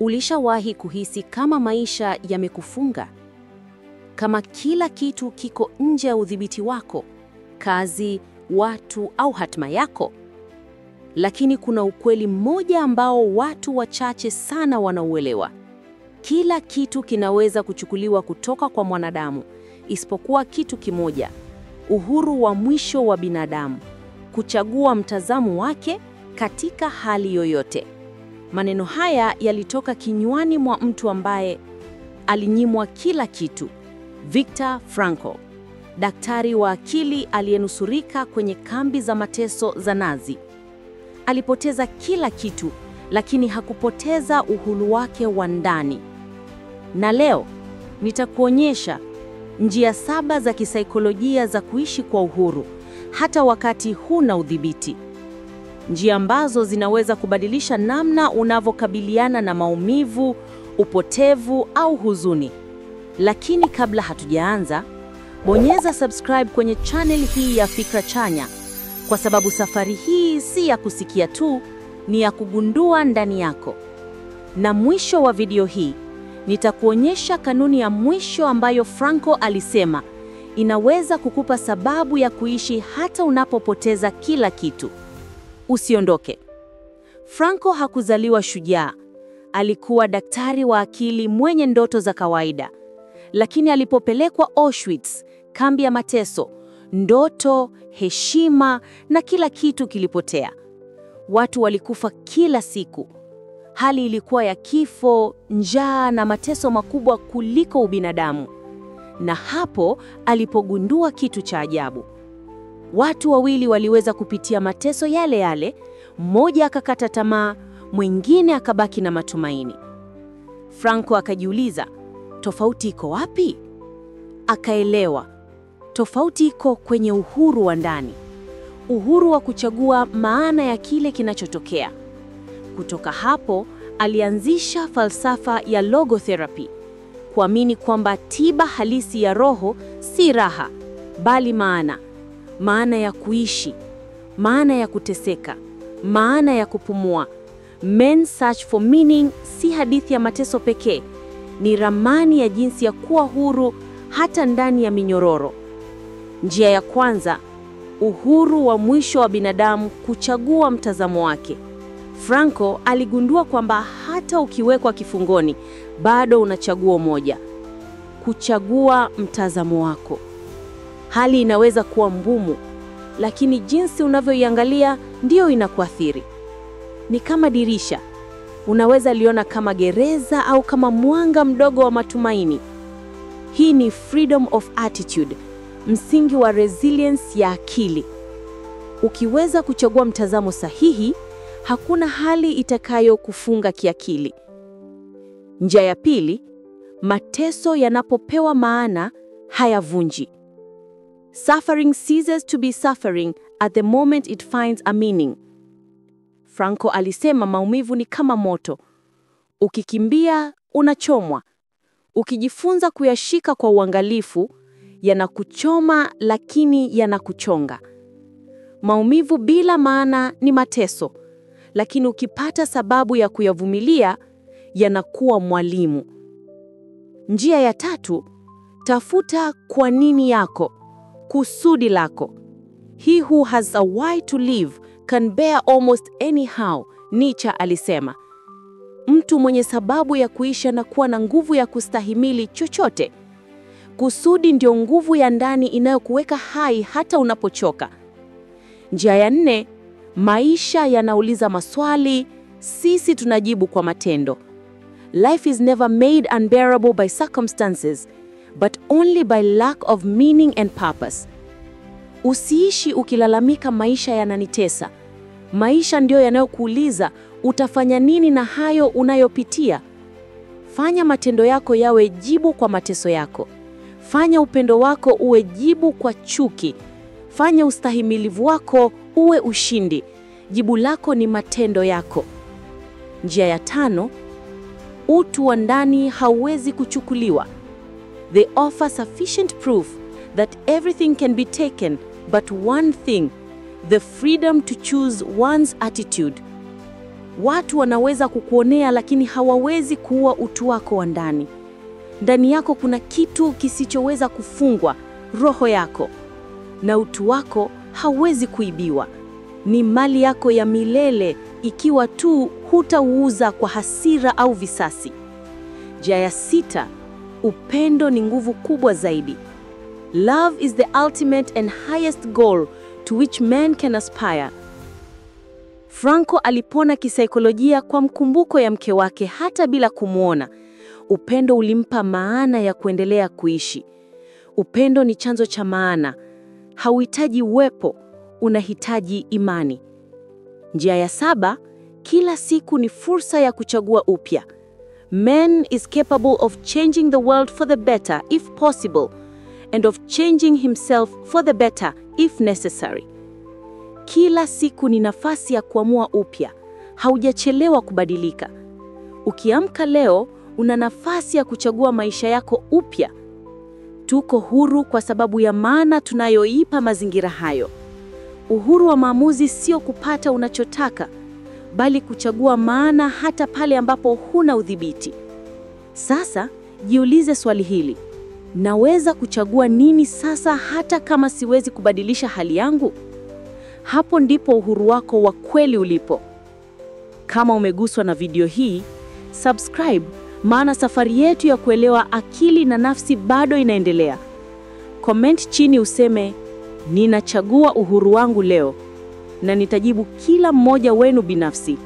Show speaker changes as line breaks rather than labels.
Ulishawahi kuhisi kama maisha yamekufunga? Kama kila kitu kiko nje ya udhibiti wako, kazi, watu au hatima yako? Lakini kuna ukweli mmoja ambao watu wachache sana wanauelewa. Kila kitu kinaweza kuchukuliwa kutoka kwa mwanadamu, isipokuwa kitu kimoja: uhuru wa mwisho wa binadamu, kuchagua mtazamo wake katika hali yoyote. Maneno haya yalitoka kinywani mwa mtu ambaye alinyimwa kila kitu, Viktor Frankl, daktari wa akili aliyenusurika kwenye kambi za mateso za Nazi. Alipoteza kila kitu, lakini hakupoteza uhuru wake wa ndani. Na leo nitakuonyesha njia 7 za kisaikolojia za kuishi kwa uhuru hata wakati huna udhibiti. Njia ambazo zinaweza kubadilisha namna unavyokabiliana na maumivu, upotevu au huzuni. Lakini kabla hatujaanza, bonyeza subscribe kwenye channel hii ya Fikra Chanya, kwa sababu safari hii si ya kusikia tu, ni ya kugundua ndani yako. Na mwisho wa video hii, nitakuonyesha kanuni ya mwisho ambayo Frankl alisema inaweza kukupa sababu ya kuishi hata unapopoteza kila kitu. Usiondoke. Frankl hakuzaliwa shujaa. Alikuwa daktari wa akili mwenye ndoto za kawaida. Lakini alipopelekwa Auschwitz, kambi ya mateso, ndoto, heshima na kila kitu kilipotea. Watu walikufa kila siku. Hali ilikuwa ya kifo, njaa na mateso makubwa kuliko ubinadamu. Na hapo alipogundua kitu cha ajabu. Watu wawili waliweza kupitia mateso yale yale, mmoja akakata tamaa, mwingine akabaki na matumaini. Frankl akajiuliza, tofauti iko wapi? Akaelewa, tofauti iko kwenye uhuru wa ndani. Uhuru wa kuchagua maana ya kile kinachotokea. Kutoka hapo, alianzisha falsafa ya logotherapy, kuamini kwamba tiba halisi ya roho si raha, bali maana. Maana ya kuishi, maana ya kuteseka, maana ya kupumua. Men's Search for Meaning si hadithi ya mateso pekee, ni ramani ya jinsi ya kuwa huru hata ndani ya minyororo. Njia ya kwanza, uhuru wa mwisho wa binadamu kuchagua mtazamo wake. Frankl aligundua kwamba hata ukiwekwa kifungoni, bado una chaguo moja: kuchagua mtazamo wako. Hali inaweza kuwa ngumu, lakini jinsi unavyoiangalia ndio inakuathiri. Ni kama dirisha. Unaweza liona kama gereza au kama mwanga mdogo wa matumaini. Hii ni freedom of attitude, msingi wa resilience ya akili. Ukiweza kuchagua mtazamo sahihi, hakuna hali itakayokufunga kiakili. Njia ya pili, mateso yanapopewa maana hayavunji. Suffering ceases to be suffering at the moment it finds a meaning. Frankl alisema maumivu ni kama moto. Ukikimbia, unachomwa. Ukijifunza kuyashika kwa uangalifu, yanakuchoma lakini yanakuchonga. Maumivu bila maana ni mateso, lakini ukipata sababu ya kuyavumilia, yanakuwa mwalimu. Njia ya tatu, tafuta kwa nini yako, kusudi lako. He who has a why to live can bear almost anyhow, Nietzsche alisema. Mtu mwenye sababu ya kuishi anakuwa na nguvu ya kustahimili chochote. Kusudi ndio nguvu ya ndani inayokuweka hai hata unapochoka. Njia ya 4, maisha yanauliza maswali, sisi tunajibu kwa matendo. Life is never made unbearable by circumstances, but only by lack of meaning and purpose. Usiishi ukilalamika maisha yananitesa. Maisha ndio yanayokuuliza utafanya nini na hayo unayopitia. Fanya matendo yako yawe jibu kwa mateso yako. Fanya upendo wako uwe jibu kwa chuki. Fanya ustahimilivu wako uwe ushindi. Jibu lako ni matendo yako. Njia ya 5, utu wa ndani hauwezi kuchukuliwa. They offer sufficient proof that everything can be taken, but one thing, the freedom to choose one's attitude. Watu wanaweza kukuonea, lakini hawawezi kuua utu wako wa ndani. Ndani yako kuna kitu kisichoweza kufungwa, roho yako. Na utu wako hauwezi kuibiwa. Ni mali yako ya milele ikiwa tu hutauuza kwa hasira au visasi. Njia ya 6, upendo ni nguvu kubwa zaidi. Love is the ultimate and highest goal to which man can aspire. Franco alipona kisaikolojia kwa mkumbuko ya mke wake hata bila kumwona. Upendo ulimpa maana ya kuendelea kuishi. Upendo ni chanzo cha maana. Hauhitaji uwepo, unahitaji imani. Njia ya 7, kila siku ni fursa ya kuchagua upya. Man is capable of changing the world for the better if possible, and of changing himself for the better if necessary. Kila siku ni nafasi ya kuamua upya. Haujachelewa kubadilika. Ukiamka leo, una nafasi ya kuchagua maisha yako upya. Tuko huru kwa sababu ya maana tunayoipa mazingira hayo. Uhuru wa maamuzi sio kupata unachotaka, bali kuchagua maana hata pale ambapo huna udhibiti. Sasa, jiulize swali hili. Naweza kuchagua nini sasa hata kama siwezi kubadilisha hali yangu? Hapo ndipo uhuru wako wa kweli ulipo. Kama umeguswa na video hii, subscribe, maana safari yetu ya kuelewa akili na nafsi bado inaendelea. Comment chini useme, ninachagua uhuru wangu leo, na nitajibu kila mmoja wenu binafsi.